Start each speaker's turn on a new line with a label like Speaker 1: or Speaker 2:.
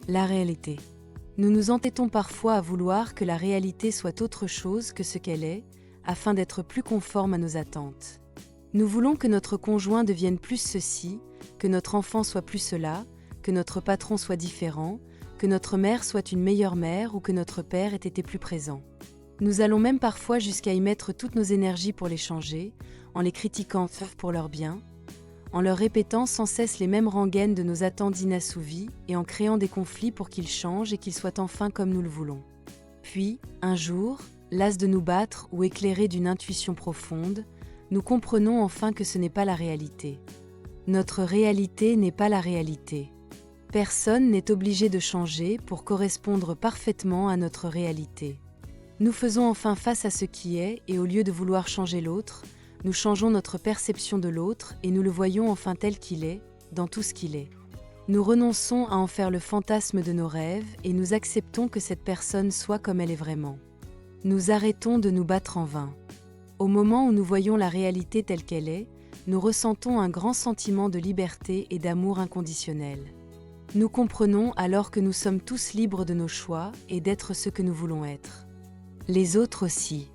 Speaker 1: La réalité. Nous nous entêtons parfois à vouloir que la réalité soit autre chose que ce qu'elle est, afin d'être plus conforme à nos attentes. Nous voulons que notre conjoint devienne plus ceci, que notre enfant soit plus cela, que notre patron soit différent, que notre mère soit une meilleure mère ou que notre père ait été plus présent. Nous allons même parfois jusqu'à y mettre toutes nos énergies pour les changer, en les critiquant pour leur bien, en leur répétant sans cesse les mêmes rengaines de nos attentes inassouvies et en créant des conflits pour qu'ils changent et qu'ils soient enfin comme nous le voulons. Puis, un jour, las de nous battre ou éclairés d'une intuition profonde, nous comprenons enfin que ce n'est pas la réalité. Notre réalité n'est pas la réalité. Personne n'est obligé de changer pour correspondre parfaitement à notre réalité. Nous faisons enfin face à ce qui est et au lieu de vouloir changer l'autre, nous changeons notre perception de l'autre et nous le voyons enfin tel qu'il est, dans tout ce qu'il est. Nous renonçons à en faire le fantasme de nos rêves et nous acceptons que cette personne soit comme elle est vraiment. Nous arrêtons de nous battre en vain. Au moment où nous voyons la réalité telle qu'elle est, nous ressentons un grand sentiment de liberté et d'amour inconditionnel. Nous comprenons alors que nous sommes tous libres de nos choix et d'être ce que nous voulons être. Les autres aussi.